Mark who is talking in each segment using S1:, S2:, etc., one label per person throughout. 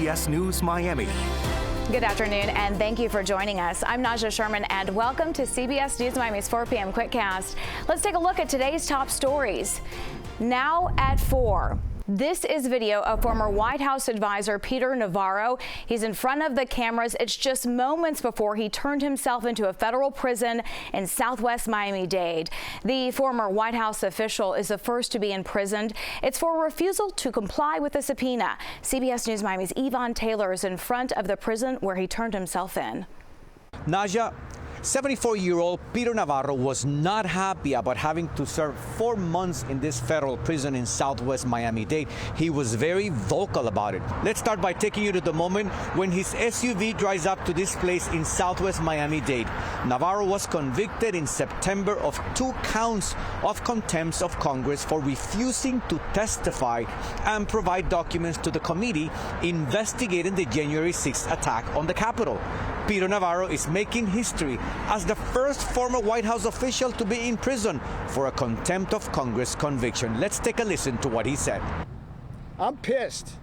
S1: CBS News Miami.
S2: Good afternoon, and thank you for joining us. I'm Naja Sherman, and welcome to CBS News Miami's 4 p.m. Quickcast. Let's take a look at today's top stories. Now at 4. This is video of former White House advisor Peter Navarro. He's in front of the cameras. It's just moments before he turned himself into a federal prison in southwest Miami-Dade. The former White House official is the first to be imprisoned. It's for refusal to comply with a subpoena. CBS News Miami's Yvonne Taylor is in front of the prison where he turned himself in.
S3: Naja, 74-year-old Peter Navarro was not happy about having to serve 4 months in this federal prison in southwest Miami-Dade. He was very vocal about it. Let's start by taking you to the moment when his SUV drives up to this place in southwest Miami-Dade. Navarro was convicted in September of 2 counts of contempt of Congress for refusing to testify and provide documents to the committee investigating the January 6th attack on the Capitol. Peter Navarro is making history as the first former White House official to be in prison for a contempt of Congress conviction. Let's take a listen to what he said.
S4: I'm pissed.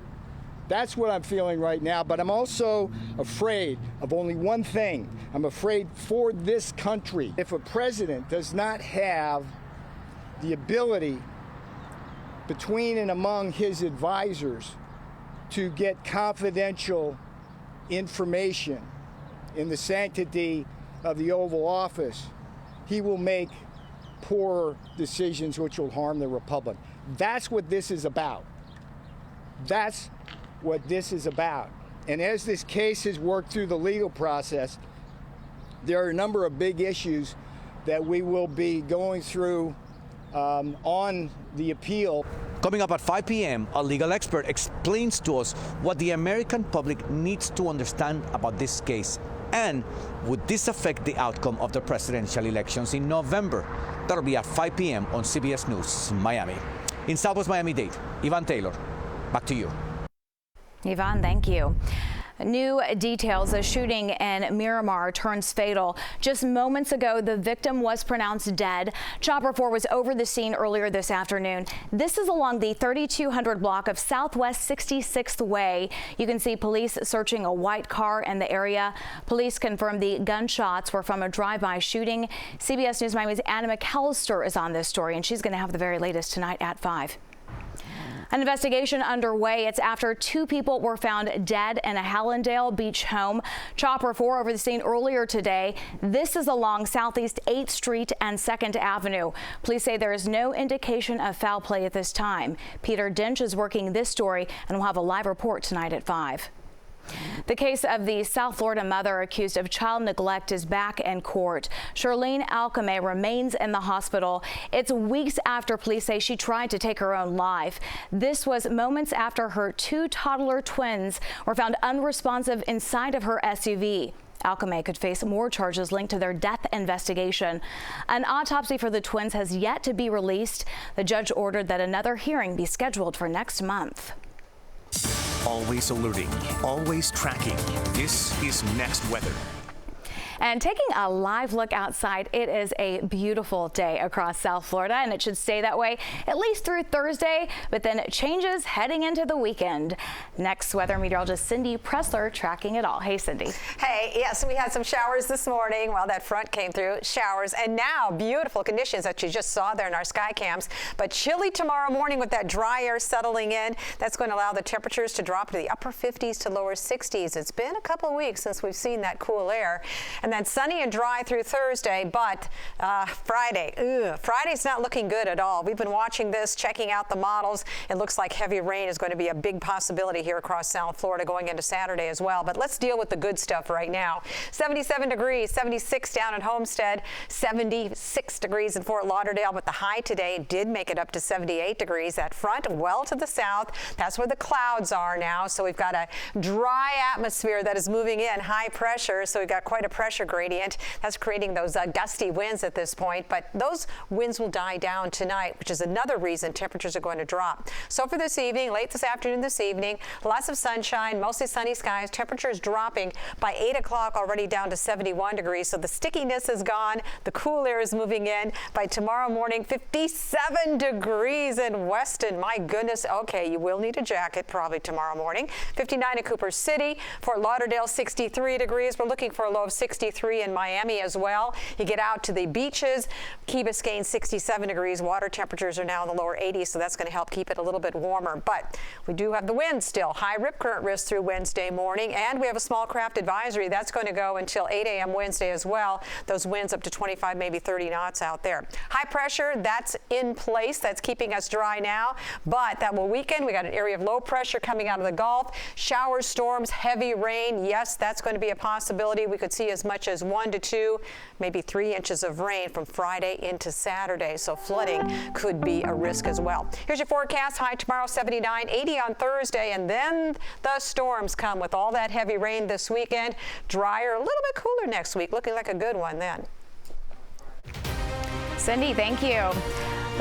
S4: That's what I'm feeling right now, but I'm also afraid of only one thing. I'm afraid for this country. If a president does not have the ability between and among his advisors to get confidential information in the sanctity of the Oval Office, he will make poor decisions which will harm the Republic. That's what this is about. That's what this is about. And as this case has worked through the legal process, there are a number of big issues that we will be going through on the appeal.
S3: Coming up at 5 p.m., a legal expert explains to us what the American public needs to understand about this case. And would this affect the outcome of the presidential elections in November? That'll be at 5 p.m. on CBS News Miami. In southwest Miami-Dade, Yvonne Taylor, back to you.
S2: Yvonne, thank you. New details: a shooting in Miramar turns fatal. Just moments ago, the victim was pronounced dead. Chopper 4 was over the scene earlier this afternoon. This is along the 3200 block of Southwest 66th Way. You can see police searching a white car in the area. Police confirm the gunshots were from a drive-by shooting. CBS News Miami's Anna McAllister is on this story, and she's going to have the very latest tonight at 5. An investigation underway. It's after 2 people were found dead in a Hallandale Beach home. Chopper 4 over the scene earlier today. This is along Southeast 8th Street and 2nd Avenue. Police say there is no indication of foul play at this time. Peter Dinch is working this story, and we'll have a live report tonight at 5. The case of the South Florida mother accused of child neglect is back in court. Charlene Alcame remains in the hospital. It's weeks after police say she tried to take her own life. This was moments after her 2 toddler twins were found unresponsive inside of her SUV. Alcame could face more charges linked to their death investigation. An autopsy for the twins has yet to be released. The judge ordered that another hearing be scheduled for next month.
S1: Always alerting, always tracking. This is Next Weather.
S2: And taking a live look outside, it is a beautiful day across South Florida, and it should stay that way at least through Thursday, but then it changes heading into the weekend. Next, weather meteorologist Cindy Pressler tracking it all. Hey, Cindy.
S5: Hey, yes, we had some showers this morning while that front came through. Showers, and now beautiful conditions that you just saw there in our sky cams, but chilly tomorrow morning with that dry air settling in. That's going to allow the temperatures to drop to the upper 50s to lower 60s. It's been a couple of weeks since we've seen that cool air. And then sunny and dry through Thursday, but Friday's not looking good at all. We've been watching this, checking out the models. It looks like heavy rain is going to be a big possibility here across South Florida going into Saturday as well. But let's deal with the good stuff right now. 77 degrees, 76 down in Homestead, 76 degrees in Fort Lauderdale, but the high today did make it up to 78 degrees. That front well to the south, that's where the clouds are now. So we've got a dry atmosphere that is moving in, high pressure. So we've got quite a pressure pressure gradient. That's creating those gusty winds at this point, but those winds will die down tonight, which is another reason temperatures are going to drop. So for this evening, late this afternoon, this evening, lots of sunshine, mostly sunny skies. Temperatures dropping by 8 o'clock already down to 71 degrees. So the stickiness is gone. The cool air is moving in. By tomorrow morning, 57 degrees in Weston. My goodness. Okay, you will need a jacket probably tomorrow morning. 59 in Cooper City. Fort Lauderdale, 63 degrees. We're looking for a low of 63 in Miami as well. You get out to the beaches. Key Biscayne, 67 degrees. Water temperatures are now in the lower 80s, so that's going to help keep it a little bit warmer. But we do have the wind still. High rip current risk through Wednesday morning, and we have a small craft advisory. That's going to go until 8 a.m. Wednesday as well. Those winds up to 25, maybe 30 knots out there. High pressure, that's in place. That's keeping us dry now, but that will weaken. We got an area of low pressure coming out of the Gulf. Showers, storms, heavy rain. Yes, that's going to be a possibility. We could see as much as 1 to 2, maybe 3 inches of rain from Friday into Saturday. So flooding could be a risk as well. Here's your forecast. High tomorrow, 79, 80 on Thursday, and then the storms come with all that heavy rain this weekend. Drier, a little bit cooler next week. Looking like a good one then.
S2: Cindy, thank you.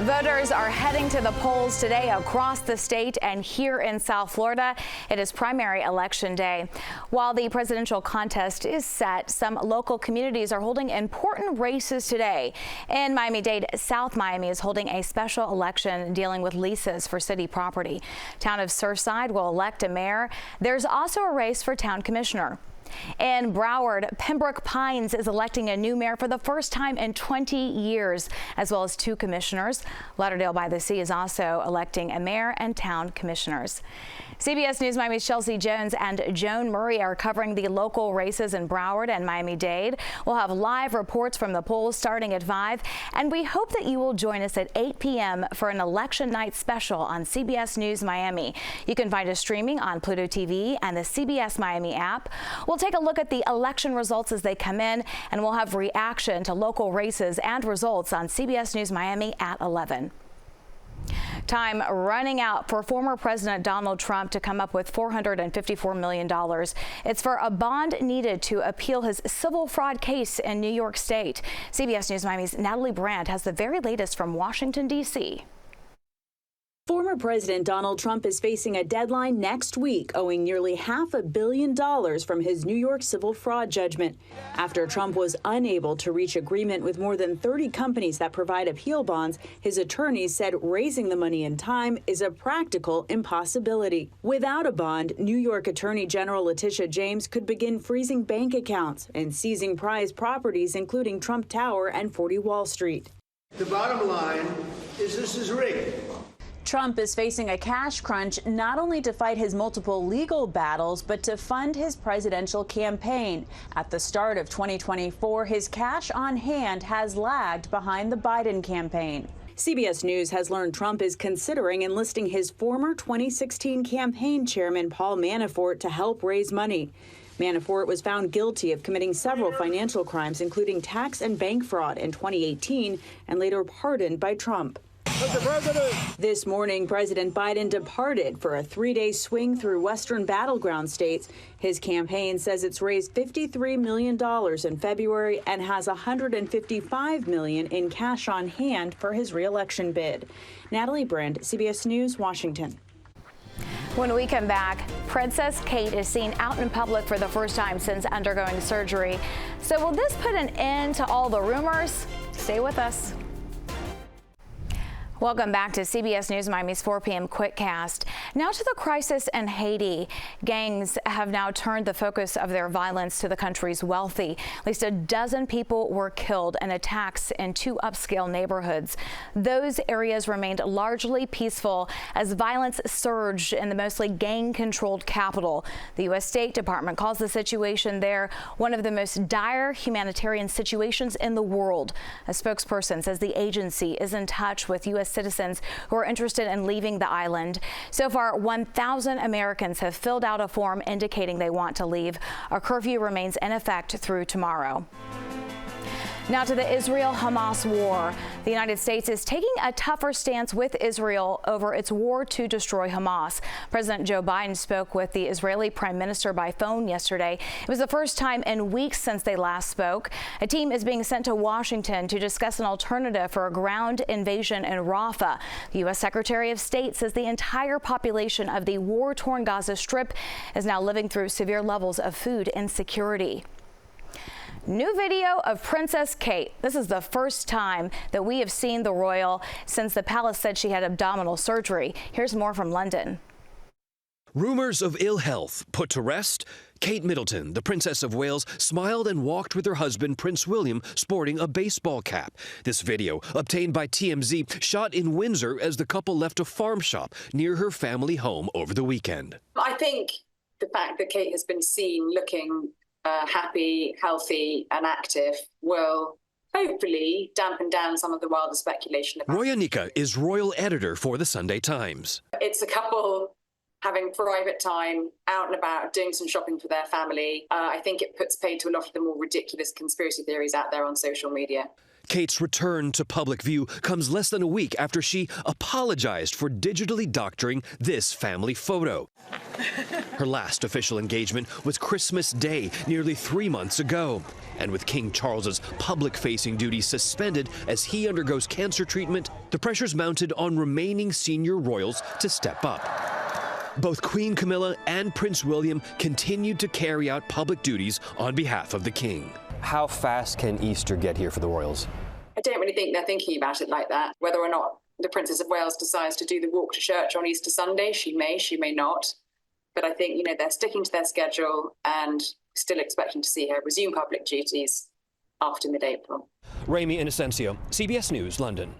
S2: Voters are heading to the polls today across the state and here in South Florida. It is primary election day. While the presidential contest is set, some local communities are holding important races today. In Miami-Dade, South Miami is holding a special election dealing with leases for city property. Town of Surfside will elect a mayor. There's also a race for town commissioner. In Broward, Pembroke Pines is electing a new mayor for the first time in 20 years, as well as 2 commissioners. Lauderdale by the Sea is also electing a mayor and town commissioners. CBS News Miami's Chelsea Jones and Joan Murray are covering the local races in Broward and Miami-Dade. We'll have live reports from the polls starting at 5, and we hope that you will join us at 8 p.m. for an election night special on CBS News Miami. You can find us streaming on Pluto TV and the CBS Miami app. We'll take a look at the election results as they come in, and we'll have reaction to local races and results on CBS News Miami at 11. Time running out for former President Donald Trump to come up with $454 million. It's for a bond needed to appeal his civil fraud case in New York State. CBS News Miami's Natalie Brandt has the very latest from Washington, D.C.
S6: Former President Donald Trump is facing a deadline next week, owing nearly $500 million from his New York civil fraud judgment. After Trump was unable to reach agreement with more than 30 companies that provide appeal bonds, his attorneys said raising the money in time is a practical impossibility. Without a bond, New York Attorney General Letitia James could begin freezing bank accounts and seizing prized properties, including Trump Tower and 40 Wall Street.
S7: The bottom line is this is rigged.
S6: Trump is facing a cash crunch not only to fight his multiple legal battles, but to fund his presidential campaign. At the start of 2024, his cash on hand has lagged behind the Biden campaign. CBS News has learned Trump is considering enlisting his former 2016 campaign chairman, Paul Manafort, to help raise money. Manafort was found guilty of committing several financial crimes, including tax and bank fraud in 2018, and later pardoned by Trump.
S4: Mr. President.
S6: This morning, President Biden departed for a 3-day swing through western battleground states. His campaign says it's raised $53 million in February and has $155 million in cash on hand for his reelection bid. Natalie Brandt, CBS News, Washington.
S2: When we come back, Princess Kate is seen out in public for the first time since undergoing surgery. So will this put an end to all the rumors? Stay with us. Welcome back to CBS News Miami's 4 p.m. Quickcast. Now to the crisis in Haiti. Gangs have now turned the focus of their violence to the country's wealthy. At least a dozen people were killed in attacks in 2 upscale neighborhoods. Those areas remained largely peaceful as violence surged in the mostly gang-controlled capital. The U.S. State Department calls the situation there one of the most dire humanitarian situations in the world. A spokesperson says the agency is in touch with U.S. citizens who are interested in leaving the island. So far, 1,000 Americans have filled out a form indicating they want to leave. A curfew remains in effect through tomorrow. Now to the Israel-Hamas war. The United States is taking a tougher stance with Israel over its war to destroy Hamas. President Joe Biden spoke with the Israeli Prime Minister by phone yesterday. It was the first time in weeks since they last spoke. A team is being sent to Washington to discuss an alternative for a ground invasion in Rafah. The U.S. Secretary of State says the entire population of the war-torn Gaza Strip is now living through severe levels of food insecurity. New video of Princess Kate. This is the first time that we have seen the royal since the palace said she had abdominal surgery. Here's more from London.
S8: Rumors of ill health put to rest. Kate Middleton, the Princess of Wales, smiled and walked with her husband, Prince William, sporting a baseball cap. This video, obtained by TMZ, shot in Windsor as the couple left a farm shop near her family home over the weekend.
S9: I think the fact that Kate has been seen looking happy, healthy and active will hopefully dampen down some of the wilder speculation.
S8: Roya Nika is royal editor for the Sunday Times.
S9: It's a couple having private time, out and about, doing some shopping for their family. I think it puts paid to a lot of the more ridiculous conspiracy theories out there on social media.
S8: Kate's return to public view comes less than a week after she apologized for digitally doctoring this family photo. Her last official engagement was Christmas Day, nearly 3 months ago. And with King Charles's public-facing duties suspended as he undergoes cancer treatment, the pressure's mounted on remaining senior royals to step up. Both Queen Camilla and Prince William continued to carry out public duties on behalf of the king.
S10: How fast can Easter get here for the royals?
S9: I don't really think they're thinking about it like that. Whether or not the Princess of Wales decides to do the walk to church on Easter Sunday, she may not. But I think, they're sticking to their schedule and still expecting to see her resume public duties after mid-April.
S8: Rami Inocencio, CBS News, London.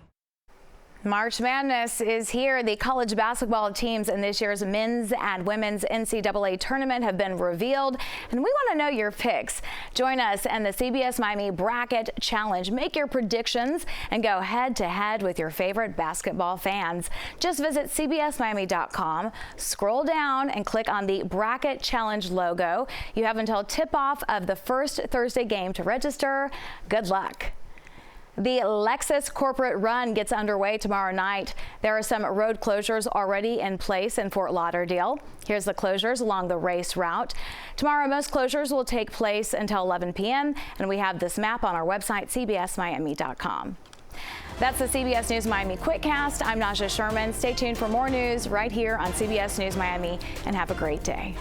S2: March Madness is here. The college basketball teams in this year's men's and women's NCAA tournament have been revealed, and we want to know your picks. Join us in the CBS Miami Bracket Challenge. Make your predictions and go head-to-head with your favorite basketball fans. Just visit cbsmiami.com, scroll down, and click on the Bracket Challenge logo. You have until tip-off of the first Thursday game to register. Good luck. The Lexus corporate run gets underway tomorrow night. There are some road closures already in place in Fort Lauderdale. Here's the closures along the race route. Tomorrow, most closures will take place until 11 p.m. and we have this map on our website, cbsmiami.com. That's the CBS News Miami Quickcast. I'm Naja Sherman. Stay tuned for more news right here on CBS News Miami, and have a great day.